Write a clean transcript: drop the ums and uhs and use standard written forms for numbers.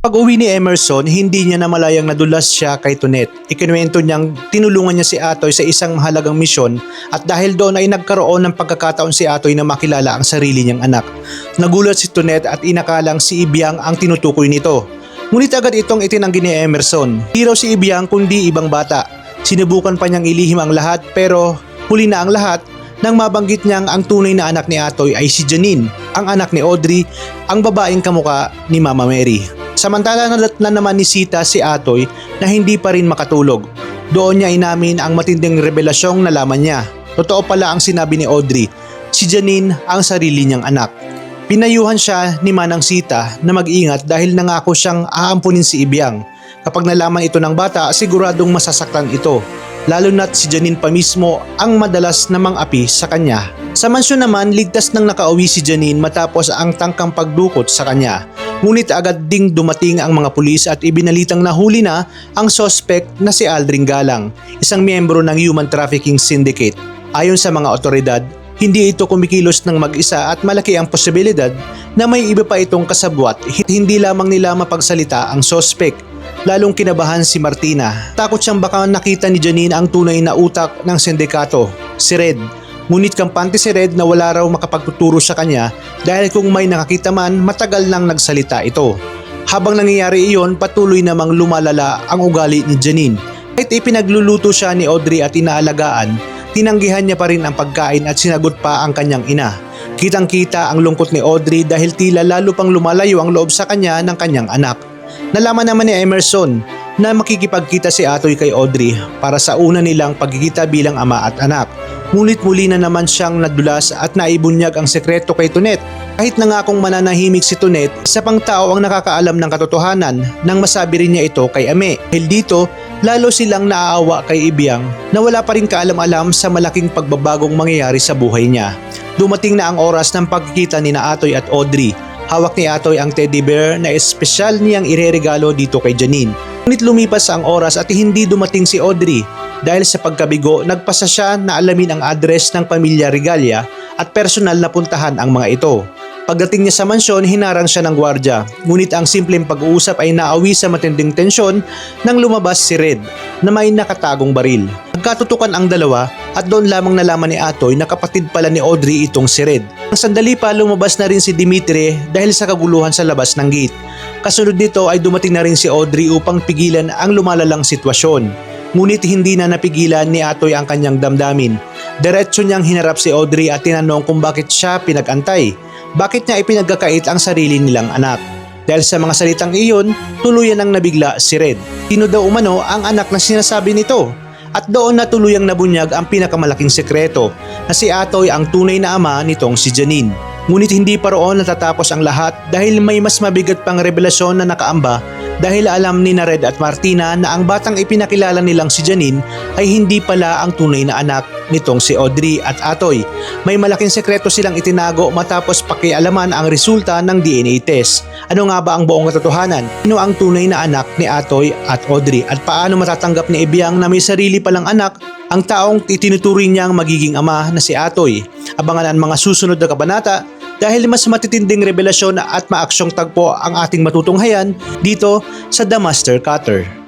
Pag-uwi ni Emerson, hindi niya namalayang nadulas siya kay Tonet. Ikinuwento niyang tinulungan niya si Atoy sa isang mahalagang misyon at dahil doon ay nagkaroon ng pagkakataon si Atoy na makilala ang sarili niyang anak. Nagulat si Tonet at inakalang si Ibiang ang tinutukoy nito. Ngunit agad itong itinanggi ni Emerson. Di raw si Ibiang kundi ibang bata. Sinubukan pa niyang ilihim ang lahat pero huli na ang lahat nang mabanggit niyang ang tunay na anak ni Atoy ay si Janine, ang anak ni Audrey, ang babaeng kamuka ni Mama Mary. Samantala nadatnan naman ni Sita si Atoy na hindi pa rin makatulog. Doon niya inamin ang matinding revelasyong nalaman niya. Totoo pala ang sinabi ni Audrey, si Janine ang sarili niyang anak. Pinayuhan siya ni Manang Sita na mag-ingat dahil nangako siyang aampunin si Ibiang. Kapag nalaman ito ng bata, siguradong masasaktan ito. Lalo na't si Janine pa mismo ang madalas namang api sa kanya. Sa mansyon naman, ligtas nang nakauwi si Janine matapos ang tangkang pagdukot sa kanya. Ngunit agad ding dumating ang mga pulis at ibinalitang nahuli na ang suspect na si Aldrin Galang, isang miyembro ng Human Trafficking Syndicate. Ayon sa mga otoridad, hindi ito kumikilos ng mag-isa at malaki ang posibilidad na may iba pa itong kasabwat. Hindi lamang nila mapagsalita ang suspect. Lalong kinabahan si Martina. Takot siyang baka nakita ni Janine ang tunay na utak ng sindikato, si Red. Ngunit kampante si Red na wala raw makapagtuturo sa kanya dahil kung may nakakita man, matagal nang nagsalita ito. Habang nangyayari iyon, patuloy namang lumalala ang ugali ni Janine. Kahit ipinagluluto siya ni Audrey at inaalagaan, tinanggihan niya pa rin ang pagkain at sinagot pa ang kanyang ina. Kitang-kita ang lungkot ni Audrey dahil tila lalo pang lumalayo ang loob sa kanya ng kanyang anak. Nalaman naman ni Emerson na makikipagkita si Atoy kay Audrey para sa una nilang pagkikita bilang ama at anak. Ngunit muli na naman siyang nadulas at naibunyag ang sekreto kay Tonet. Kahit nangakong mananahimik si Tonet, isa pang tao ang nakakaalam ng katotohanan nang masabi rin niya ito kay Ame. Dahil dito, lalo silang naaawa kay Ibiang na wala pa rin kaalam-alam sa malaking pagbabagong mangyayari sa buhay niya. Dumating na ang oras ng pagkikita ni na Atoy at Audrey. Hawak ni Atoy ang teddy bear na espesyal niyang ireregalo dito kay Janine. Ngunit lumipas ang oras at hindi dumating si Audrey. Dahil sa pagkabigo, nagpasa siya na alamin ang address ng pamilya Regalia at personal na puntahan ang mga ito. Pagdating niya sa mansyon, hinarang siya ng gwardya. Ngunit ang simpleng pag-uusap ay naawi sa matinding tensyon nang lumabas si Red na may nakatagong baril. Nagkatutukan ang dalawa at doon lamang nalaman ni Atoy na kapatid pala ni Audrey itong si Red. Ang sandali pa lumabas na rin si Dimitri dahil sa kaguluhan sa labas ng gate. Kasunod nito ay dumating na rin si Audrey upang pigilan ang lumalalang sitwasyon. Ngunit hindi na napigilan ni Atoy ang kanyang damdamin. Diretso niyang hinarap si Audrey at tinanong kung bakit siya pinag-antay. Bakit niya ipinagkakait ang sarili nilang anak? Dahil sa mga salitang iyon, tuluyan nang nabigla si Red. Sino daw umano ang anak na sinasabi nito? At doon na tuluyang nabunyag ang pinakamalaking sekreto na si Atoy ang tunay na ama nitong si Janine. Ngunit hindi pa roon natatapos ang lahat dahil may mas mabigat pang revelasyon na nakaamba dahil alam ni na Red at Martina na ang batang ipinakilala nilang si Janine ay hindi pala ang tunay na anak nitong si Audrey at Atoy. May malaking sekreto silang itinago matapos pakialaman ang resulta ng DNA test. Ano nga ba ang buong katotohanan? Sino ang tunay na anak ni Atoy at Audrey at paano matatanggap ni Ibiang na may sarili palang anak ang taong itinuturing niyang magiging ama na si Atoy? Abangan ang mga susunod na kabanata dahil mas matitinding revelasyon at maaksyong tagpo ang ating matutunghayan dito sa The Master Cutter.